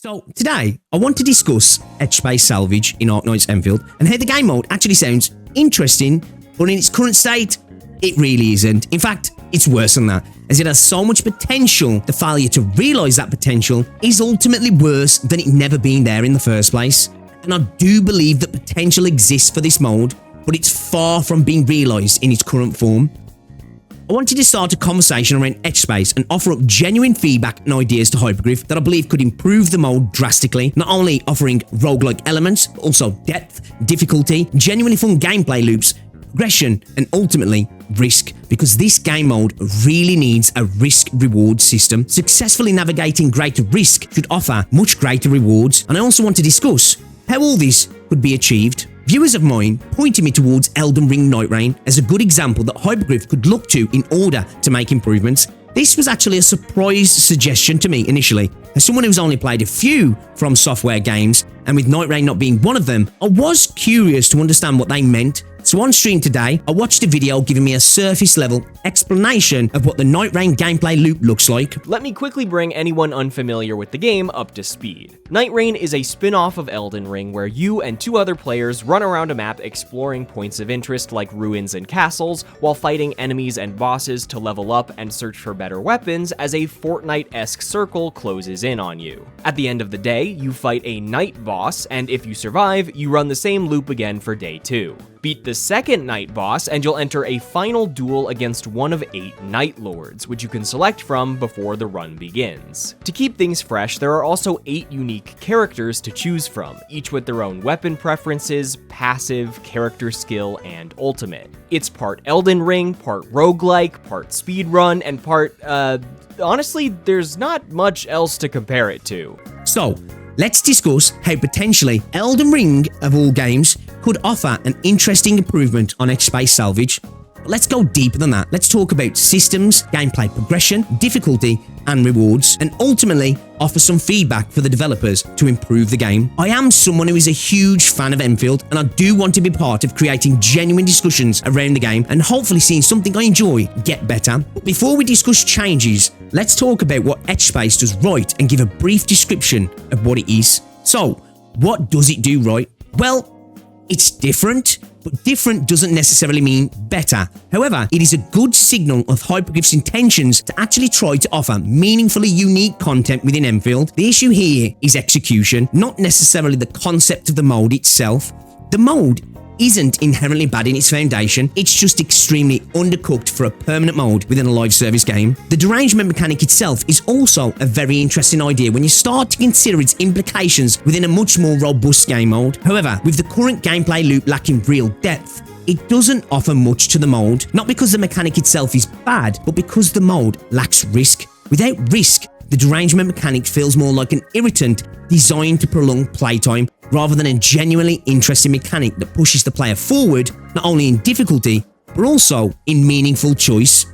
So today, I want to discuss Etch Space Salvage in Arknights Endfield and how the game mode actually sounds interesting, but in its current state, it really isn't. In fact, it's worse than that, as it has so much potential, the failure to realise that potential is ultimately worse than it never being there in the first place. And I do believe that potential exists for this mode, but it's far from being realised in its current form. I wanted to start a conversation around Etchspace and offer up genuine feedback and ideas to Hypergryph that I believe could improve the mode drastically, not only offering roguelike elements, but also depth, difficulty, genuinely fun gameplay loops, progression, and ultimately risk, because this game mode really needs a risk-reward system. Successfully navigating greater risk should offer much greater rewards, and I also want to discuss how all this could be achieved. Viewers of mine pointed me towards Elden Ring Night Rain as a good example that Hypergryph could look to in order to make improvements. This was actually a surprise suggestion to me initially. As someone who's only played a few From Software games, and with Night Rain not being one of them, I was curious to understand what they meant. So on stream today, I watched a video giving me a surface level explanation of what the Night Rain gameplay loop looks like. Let me quickly bring anyone unfamiliar with the game up to speed. Night Rain is a spin-off of Elden Ring where you and two other players run around a map exploring points of interest like ruins and castles, while fighting enemies and bosses to level up and search for better weapons as a Fortnite-esque circle closes in on you. At the end of the day, you fight a night boss, and if you survive, you run the same loop again for day 2. Beat the second night boss and you'll enter a final duel against one of 8 Night Lords, which you can select from before the run begins. To keep things fresh, there are also 8 unique characters to choose from, each with their own weapon preferences, passive, character skill, and ultimate. It's part Elden Ring, part roguelike, part speedrun, and part, honestly, there's not much else to compare it to. So, let's discuss how potentially Elden Ring, of all games, could offer an interesting improvement on Etch Space Salvage. But let's go deeper than that. Let's talk about systems, gameplay progression, difficulty, and rewards, and ultimately offer some feedback for the developers to improve the game. I am someone who is a huge fan of Enfield, and I do want to be part of creating genuine discussions around the game and hopefully seeing something I enjoy get better. But before we discuss changes, let's talk about what Etchspace does right and give a brief description of what it is. So, what does it do right? Well, it's different, but different doesn't necessarily mean better. However, it is a good signal of Hypergryph's intentions to actually try to offer meaningfully unique content within Enfield. The issue here is execution, not necessarily the concept of the mode itself. The mode isn't inherently bad in its foundation, it's just extremely undercooked for a permanent mode within a live service game. The derangement mechanic itself is also a very interesting idea when you start to consider its implications within a much more robust game mode. However, with the current gameplay loop lacking real depth, it doesn't offer much to the mode, not because the mechanic itself is bad, but because the mode lacks risk. Without risk, the derangement mechanic feels more like an irritant designed to prolong playtime rather than a genuinely interesting mechanic that pushes the player forward, not only in difficulty, but also in meaningful choice.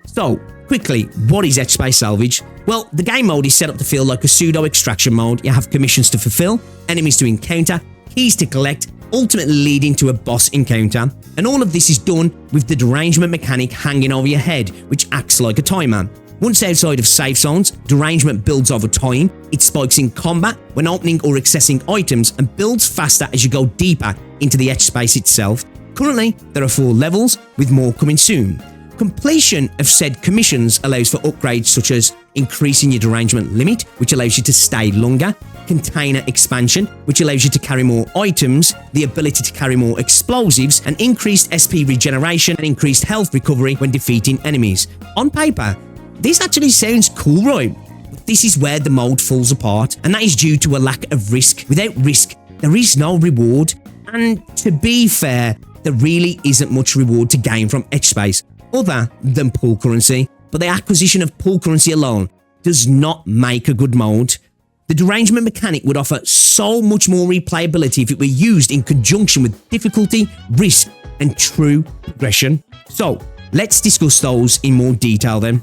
So, quickly, what is Etch Space Salvage? Well, the game mode is set up to feel like a pseudo-extraction mode. You have commissions to fulfill, enemies to encounter, keys to collect, ultimately leading to a boss encounter. And all of this is done with the derangement mechanic hanging over your head, which acts like a timer. Once outside of safe zones, derangement builds over time, it spikes in combat when opening or accessing items and builds faster as you go deeper into the etch space itself. Currently, there are 4 levels, with more coming soon. Completion of said commissions allows for upgrades such as increasing your derangement limit, which allows you to stay longer, container expansion, which allows you to carry more items, the ability to carry more explosives, and increased SP regeneration and increased health recovery when defeating enemies. On paper, this actually sounds cool, right? But this is where the mode falls apart, and that is due to a lack of risk. Without risk, there is no reward, and to be fair, there really isn't much reward to gain from Etchspace other than pool currency, but the acquisition of pool currency alone does not make a good mode. The derangement mechanic would offer so much more replayability if it were used in conjunction with difficulty, risk, and true progression. So, let's discuss those in more detail then.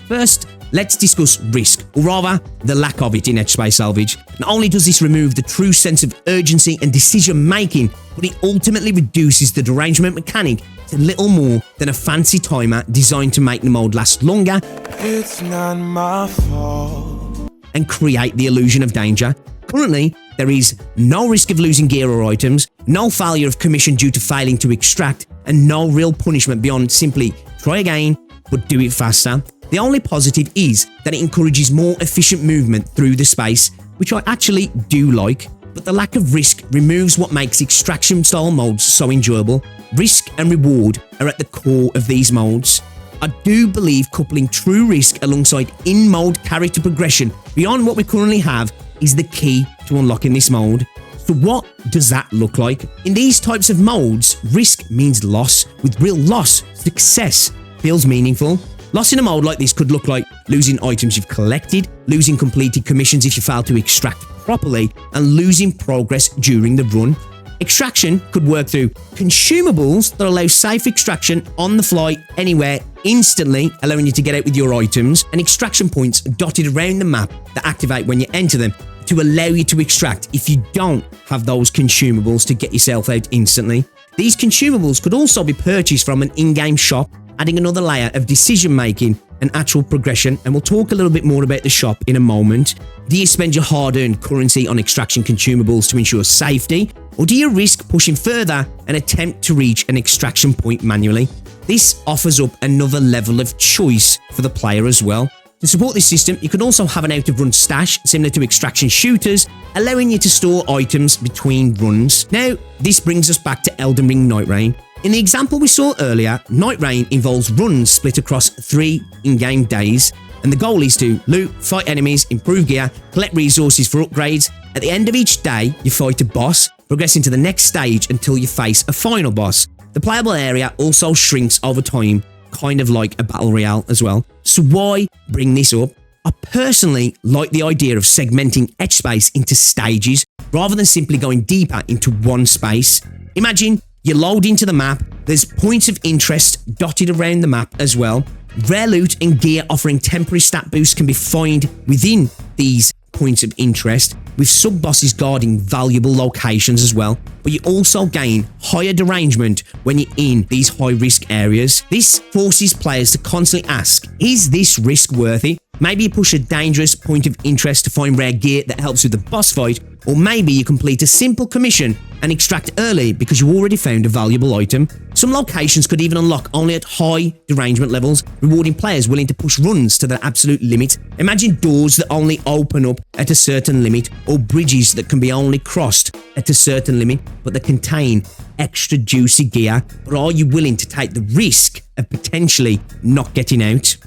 First, let's discuss risk, or rather, the lack of it in Etch Space Salvage. Not only does this remove the true sense of urgency and decision making, but it ultimately reduces the derangement mechanic to little more than a fancy timer designed to make the mode last longer. It's not my fault. and create the illusion of danger. Currently, there is no risk of losing gear or items, no failure of commission due to failing to extract, and no real punishment beyond simply try again, but do it faster. The only positive is that it encourages more efficient movement through the space, which I actually do like, but the lack of risk removes what makes extraction style modes so enjoyable. Risk and reward are at the core of these modes. I do believe coupling true risk alongside in-mode character progression beyond what we currently have is the key to unlocking this mode. So what does that look like? In these types of modes, risk means loss. With real loss, success feels meaningful. Loss in a mode like this could look like losing items you've collected, losing completed commissions if you fail to extract properly, and losing progress during the run. Extraction could work through consumables that allow safe extraction on the fly anywhere instantly, allowing you to get out with your items, and extraction points dotted around the map that activate when you enter them to allow you to extract if you don't have those consumables to get yourself out instantly. These consumables could also be purchased from an in-game shop, adding another layer of decision making and actual progression, and we'll talk a little bit more about the shop in a moment. Do you spend your hard-earned currency on extraction consumables to ensure safety, or do you risk pushing further and attempt to reach an extraction point manually? This offers up another level of choice for the player as well. To support this system, you can also have an out-of-run stash similar to extraction shooters, allowing you to store items between runs. Now, this brings us back to Elden Ring Night Rain. In the example we saw earlier, Night Rain involves runs split across 3 in-game days, and the goal is to loot, fight enemies, improve gear, collect resources for upgrades. At the end of each day, you fight a boss, progressing to the next stage until you face a final boss. The playable area also shrinks over time, kind of like a battle royale as well. So why bring this up? I personally like the idea of segmenting Etchspace into stages rather than simply going deeper into one space. Imagine you load into the map, there's points of interest dotted around the map as well. Rare loot and gear offering temporary stat boosts can be found within these points of interest, with sub-bosses guarding valuable locations as well, but you also gain higher derangement when you're in these high-risk areas. This forces players to constantly ask, is this risk worthy? Maybe you push a dangerous point of interest to find rare gear that helps with the boss fight, or maybe you complete a simple commission and extract early because you already found a valuable item. Some locations could even unlock only at high derangement levels, rewarding players willing to push runs to their absolute limit. Imagine doors that only open up at a certain limit, or bridges that can be only crossed at a certain limit, but that contain extra juicy gear. But are you willing to take the risk of potentially not getting out?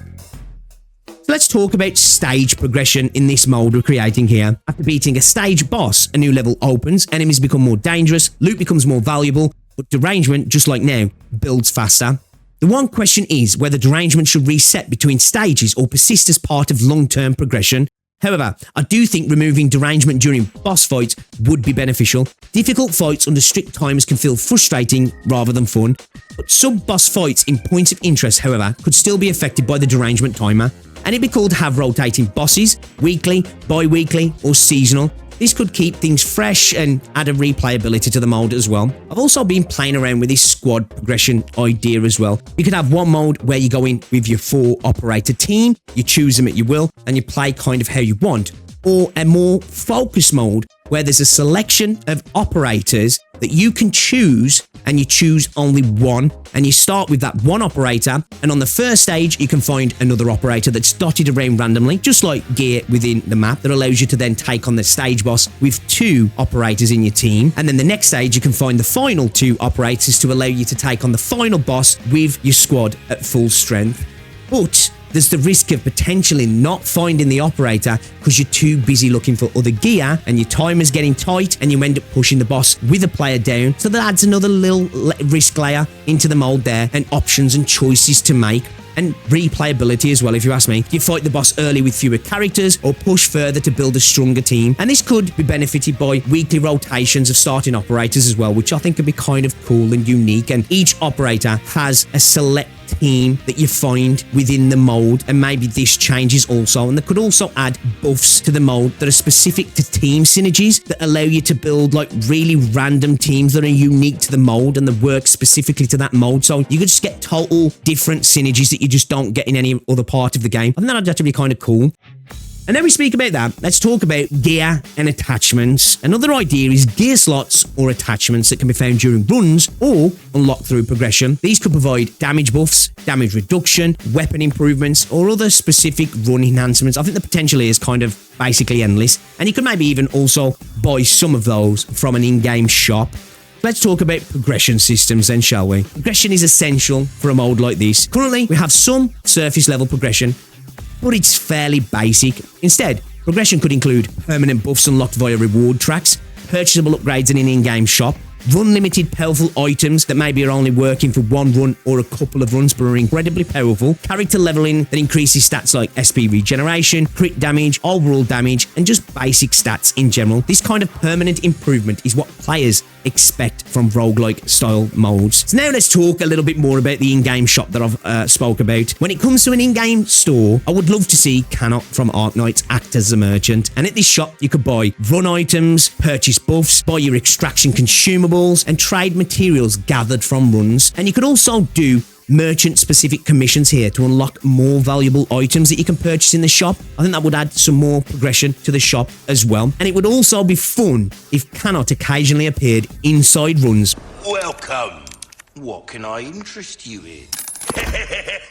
Let's talk about stage progression in this mode we're creating here. After beating a stage boss, a new level opens, enemies become more dangerous, loot becomes more valuable, but derangement, just like now, builds faster. The one question is whether derangement should reset between stages or persist as part of long-term progression. However, I do think removing derangement during boss fights would be beneficial. Difficult fights under strict timers can feel frustrating rather than fun, but sub-boss fights in points of interest, however, could still be affected by the derangement timer. And it'd be cool to have rotating bosses, weekly, bi-weekly, or seasonal. This could keep things fresh and add a replayability to the mode as well. I've also been playing around with this squad progression idea as well. You could have one mode where you go in with your 4 operator team, you choose them at your will, and you play kind of how you want. Or a more focused mode where there's a selection of operators that you can choose, and you choose only one, and you start with that one operator, and on the first stage you can find another operator that's dotted around randomly, just like gear within the map, that allows you to then take on the stage boss with 2 operators in your team, and then the next stage you can find the final 2 operators to allow you to take on the final boss with your squad at full strength. But there's the risk of potentially not finding the operator because you're too busy looking for other gear and your timer's getting tight and you end up pushing the boss with a player down. So that adds another little risk layer into the mode there, and options and choices to make. And replayability as well, if you ask me. You fight the boss early with fewer characters or push further to build a stronger team. And this could be benefited by weekly rotations of starting operators as well, which I think could be kind of cool and unique. And each operator has a select team that you find within the mode, and maybe this changes also. And they could also add buffs to the mode that are specific to team synergies that allow you to build like really random teams that are unique to the mode and that work specifically to that mode. So you could just get total different synergies that you just don't get in any other part of the game. I think that'd actually be kind of cool. And now we speak about that, let's talk about gear and attachments. Another idea is gear slots or attachments that can be found during runs or unlocked through progression. These could provide damage buffs, damage reduction, weapon improvements, or other specific run enhancements. I think the potential is kind of basically endless. And you could maybe even also buy some of those from an in-game shop. Let's talk about progression systems then, shall we? Progression is essential for a mode like this. Currently, we have some surface level progression, but it's fairly basic. Instead, progression could include permanent buffs unlocked via reward tracks, purchasable upgrades in an in-game shop, run-limited powerful items that maybe are only working for one run or a couple of runs but are incredibly powerful, character leveling that increases stats like SP regeneration, crit damage, overall damage, and just basic stats in general. This kind of permanent improvement is what players expect from roguelike style modes. So now let's talk a little bit more about the in-game shop that I've spoke about. When it comes to an in-game store, I would love to see Cannot from Arknights act as a merchant, and at this shop you could buy run items, purchase buffs, buy your extraction consumables, and trade materials gathered from runs. And you could also do merchant-specific commissions here to unlock more valuable items that you can purchase in the shop. I think that would add some more progression to the shop as well. And it would also be fun if Cannot occasionally appeared inside runs. Welcome. What can I interest you in?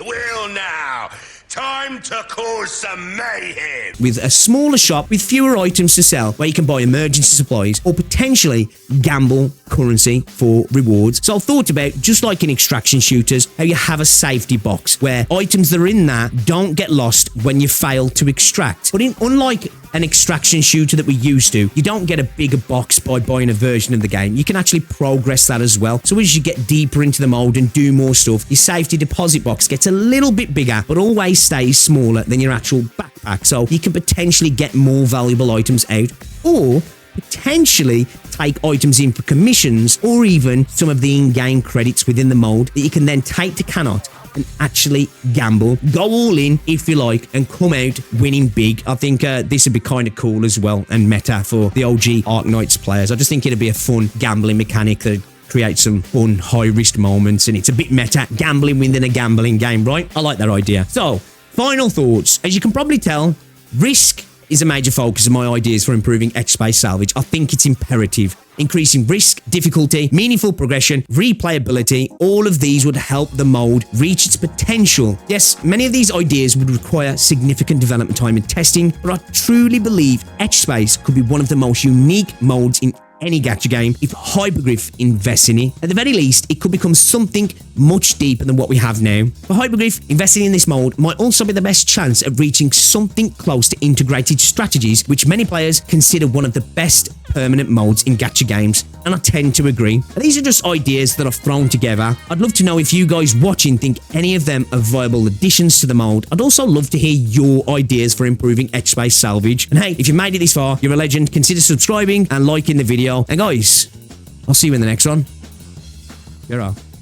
Well now, time to cause some mayhem. With a smaller shop with fewer items to sell, where you can buy emergency supplies or potentially gamble currency for rewards. So I've thought about, just like in extraction shooters, how you have a safety box where items that are in there don't get lost when you fail to extract. But unlike an extraction shooter that we used to, you don't get a bigger box by buying a version of the game. You can actually progress that as well. So as you get deeper into the mode and do more stuff, your safety deposit box gets a little bit bigger, but always stays smaller than your actual backpack. So you can potentially get more valuable items out, or potentially take items in for commissions, or even some of the in-game credits within the mode that you can then take to Cannot and actually gamble, go all in if you like, and come out winning big. I think this would be kind of cool as well, and meta for the OG Arknights players. I just think it'd be a fun gambling mechanic that create some fun high-risk moments, and it's a bit meta gambling within a gambling game, right? I like that idea. So, final thoughts. As you can probably tell, risk is a major focus of my ideas for improving Etch Space Salvage. I think it's imperative. Increasing risk, difficulty, meaningful progression, replayability, all of these would help the mode reach its potential. Yes, many of these ideas would require significant development time and testing, but I truly believe Etch Space could be one of the most unique modes in any gacha game if Hypergryph invests in it. At the very least, it could become something much deeper than what we have now. For Hypergryph, investing in this mode might also be the best chance of reaching something close to integrated strategies, which many players consider one of the best permanent modes in gacha games, and I tend to agree. These are just ideas that I've thrown together. I'd love to know if you guys watching think any of them are viable additions to the mode. I'd also love to hear your ideas for improving Etch Space Salvage. And hey, if you made it this far, you're a legend. Consider subscribing and liking the video. And guys, I'll see you in the next one. You're out.